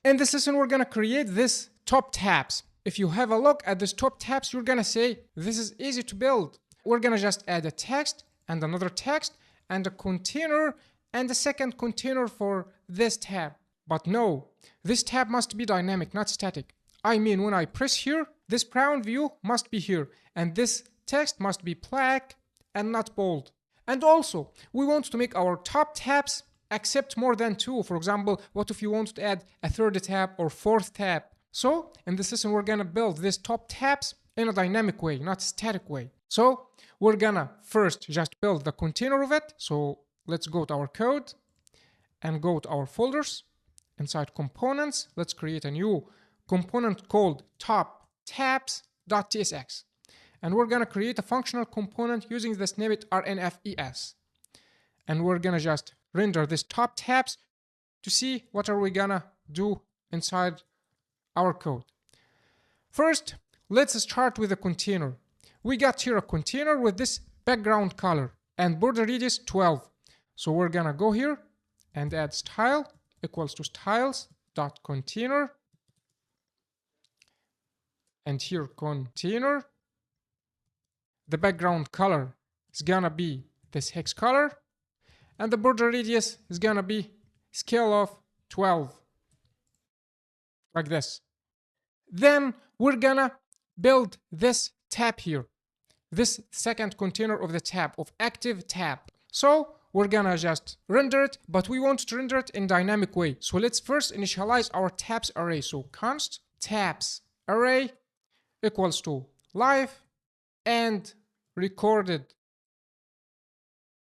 In this lesson, we're gonna create this top tabs. If you have a look at this top tabs, you're gonna say, this is easy to build. We're gonna just add a text and another text and a container and a second container for this tab. But no, this tab must be dynamic, not static. I mean, when I press here, this brown view must be here, and this text must be black and not bold. And also, we want to make our top tabs accept more than two. For example, what if you want to add a third tab or fourth tab? So, in this lesson, we're gonna build these top tabs in a dynamic way, not static way. So, we're gonna first just build the container of it. So, let's go to our code and go to our folders. Inside components, let's create a new component called top tabs.tsx. And we're gonna create a functional component using the snippet rnfes. And we're gonna just render this top tabs to see what are we gonna do inside our code. First, let's start with a container. We got here a container with this background color and border radius 12. So we're gonna go here and add style equals to styles.container, and here container. The background color is gonna be this hex color, and the border radius is gonna be scale of 12, like this. Then we're gonna build this tab here, this second container of the tab, of active tab. So we're gonna just render it, but we want to render it in dynamic way. So let's first initialize our tabs array. So const tabs array equals to live and recorded,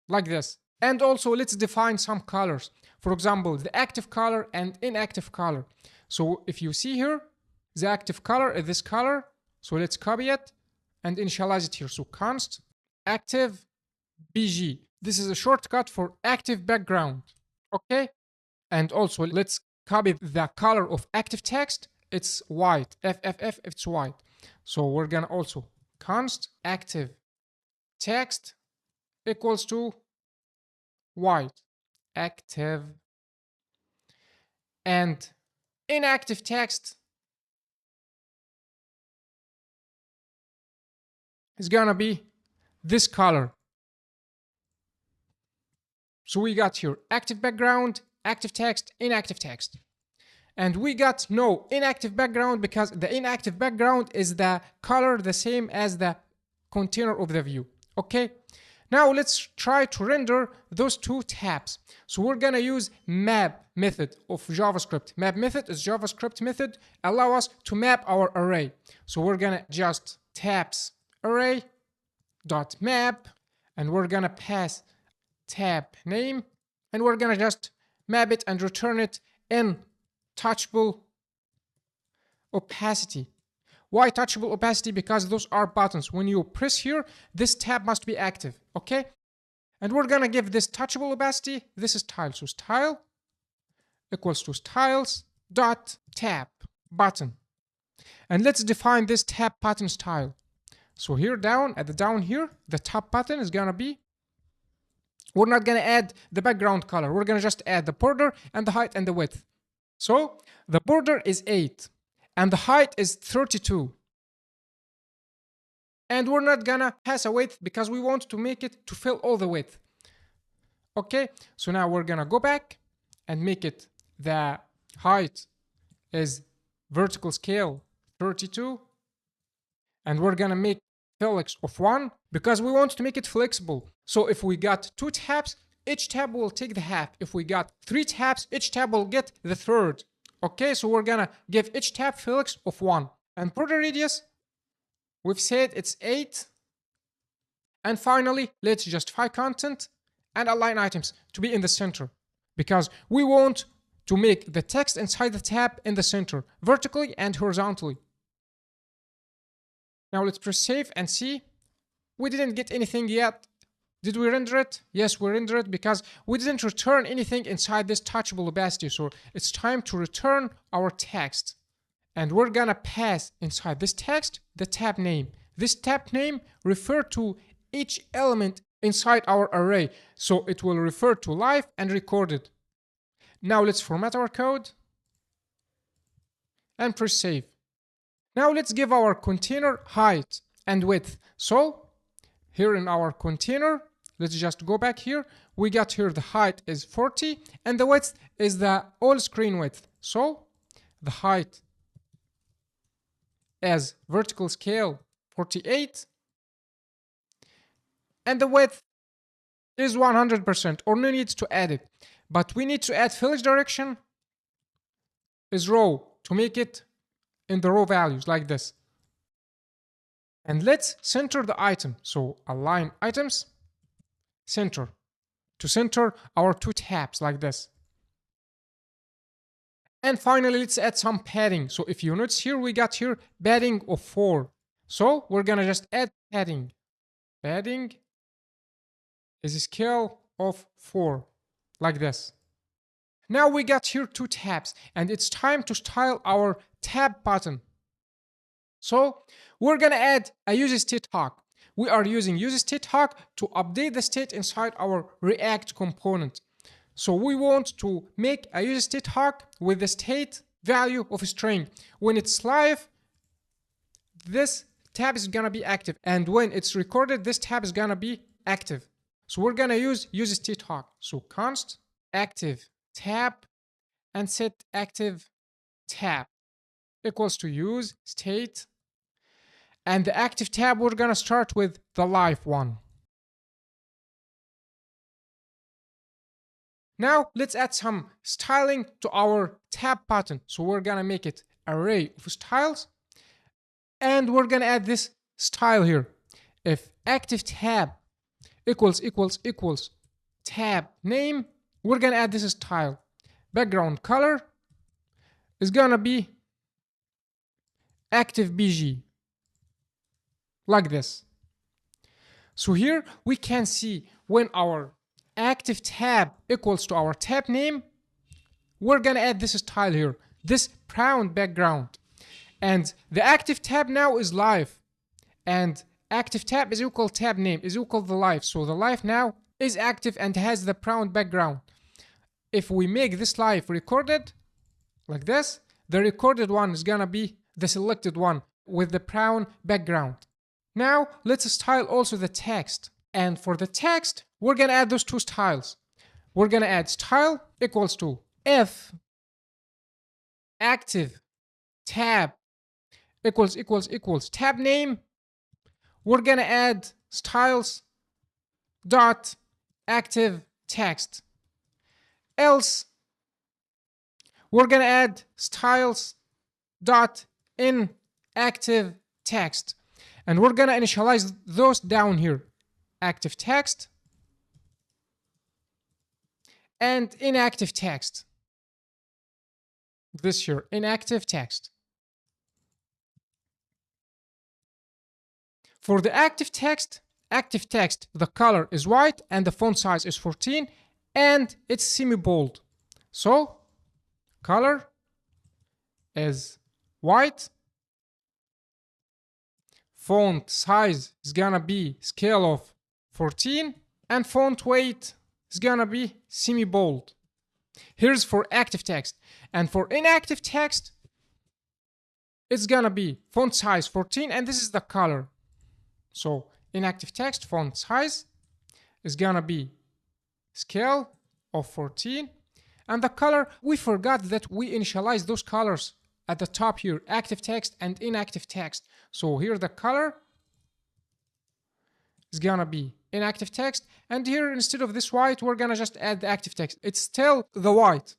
like this. And also let's define some colors. For example, the active color and inactive color. So if you see here, the active color is this color. So let's copy it and initialize it here. So const active bg. This is a shortcut for active background. Okay. And also let's copy the color of active text. It's white. FFF, it's white. So we're gonna also const active text equals to white, active, and inactive text is gonna be this color. So we got here active background, active text, inactive text. And we got no inactive background because the inactive background is the color the same as the container of the view. Okay. Now let's try to render those two tabs. So we're gonna use map method of JavaScript. Map method is JavaScript method, allow us to map our array. So we're gonna just tabs array dot map, and we're gonna pass tab name, and we're gonna just map it and return it in touchable opacity. Why touchable opacity? Because those are buttons. When you press here, this tab must be active. Okay. And we're gonna give this touchable opacity. This is style. So style equals to styles dot tab button. And let's define this tab button style. So here down at the down here, the top button is gonna be, we're not gonna add the background color. We're gonna just add the border and the height and the width. So the border is 8 and the height is 32. And we're not gonna pass a width because we want to make it to fill all the width. Okay, so now we're gonna go back and make it the height is vertical scale 32. And we're gonna make flex of 1 because we want to make it flexible. So if we got 2 tabs, each tab will take the half. If we got 3 tabs, each tab will get the third. Okay, so we're gonna give each tab flex of 1. And border radius, we've said it's 8. And finally, let's justify content and align items to be in the center, because we want to make the text inside the tab in the center, vertically and horizontally. Now let's press save and see. We didn't get anything yet. Did we render it? Yes, we rendered it because we didn't return anything inside this touchable opacity. So it's time to return our text. And we're gonna pass inside this text the tab name. This tab name refers to each element inside our array. So it will refer to live and recorded. Now let's format our code. and press save. Now let's give our container height and width. So here in our container, let's just go back here. We got here the height is 40 and the width is the all screen width. So the height as vertical scale 48 and the width is 100%, or no need to add it. But we need to add village direction is row to make it in the row values like this. And let's center the item. So align items, center, to center our two tabs like this. And finally, let's add some padding. So if you notice here, we got here padding of 4. So we're gonna just add padding. Padding is a scale of 4, like this. Now we got here two tabs, and it's time to style our tab button. So we're gonna add a use state hook. We are using use state hook to update the state inside our React component. So we want to make a use state hook with the state value of a string. When it's live, this tab is gonna be active, and when it's recorded, this tab is gonna be active. So we're gonna use state hook. So const active tab and set active tab equals to use state, and the active tab we're gonna start with the live one. Now let's add some styling to our tab button. So we're gonna make it array of styles, and we're gonna add this style here. If active tab equals tab name, we're gonna add this style. Background color is gonna be active BG, like this. So here we can see when our active tab equals to our tab name, we're gonna add this style here, this brown background. And the active tab now is live, and active tab is equal tab name is equal the live. So the live now is active and has the brown background. If we make this live recorded like this, the recorded one is gonna be the selected one with the brown background. Now let's style also the text. And for the text, we're gonna add those two styles. We're gonna add style equals to if active tab equals tab name, we're gonna add styles dot active text. Else we're gonna add styles dot inactive text, and we're gonna initialize those down here, active text and inactive text. This here, inactive text. For the active text, the color is white and the font size is 14 and it's semi-bold. So color is white, font size is gonna be scale of 14, and font weight is gonna be semi-bold. Here's for active text. And for inactive text, it's gonna be font size 14, and this is the color. So inactive text font size is gonna be scale of 14, and the color, we forgot that we initialize those colors at the top here, active text and inactive text. So here the color is gonna be inactive text, and here instead of this white, we're gonna just add the active text. It's still the white,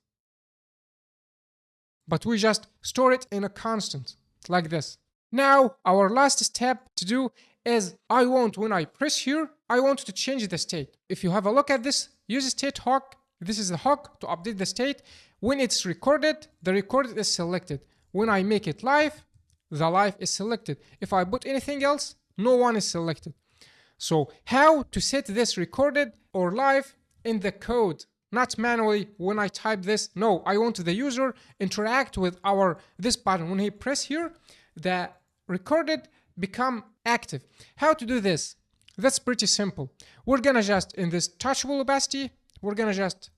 but we just store it in a constant like this. Now our last step to do is when I press here, I want to change the state. If you have a look at this use state hook, this is the hook to update the state. When it's recorded, the recorded is selected. When I make it live, the live is selected. If I put anything else, no one is selected. So how to set this recorded or live in the code, not manually when I type this. No, I want the user interact with this button. When he press here, the recorded become active. How to do this? That's pretty simple. We're gonna just, in this touchable opacity, we're gonna just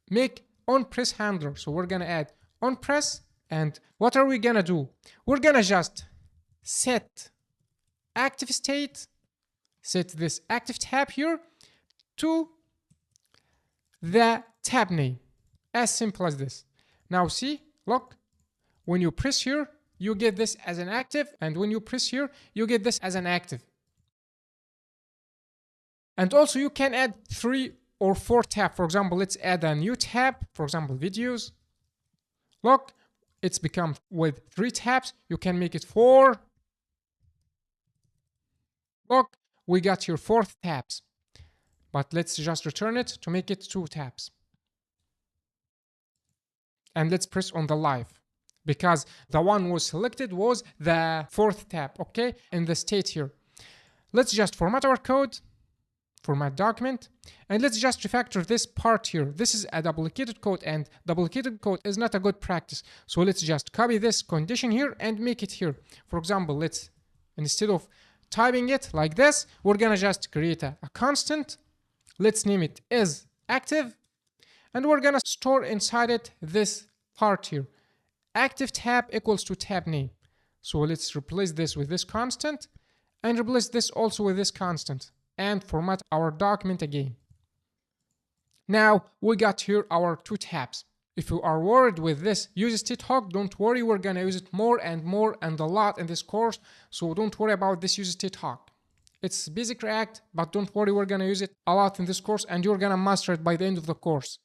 make onPress handler. So we're gonna add onPress And what are we gonna do? We're gonna just set active state, set this active tab here to the tab name. As simple as this. Now see, look, when you press here, you get this as an active, and when you press here, you get this as an active. And also you can add 3 or 4 tabs. For example, let's add a new tab, for example, videos. Look, it's become with 3 tabs. You can make it 4. Look, we got your 4th tabs. But let's just return it to make it 2 tabs. And let's press on the live, because the one was selected was the 4th tab, okay, in the state here. Let's just format our code, format document, and let's just refactor this part here. This is a duplicated code, and duplicated code is not a good practice. So let's just copy this condition here and make it here. For example, let's, instead of typing it like this, we're gonna just create a constant. Let's name it is active, and we're gonna store inside it this part here. Active tab equals to tab name. So let's replace this with this constant and replace this also with this constant and format our document again. Now we got here our 2 tabs. If you are worried with this use state hook, don't worry, we're gonna use it more and more and a lot in this course. So don't worry about this use state hook. It's basic React, but don't worry, we're gonna use it a lot in this course and you're gonna master it by the end of the course.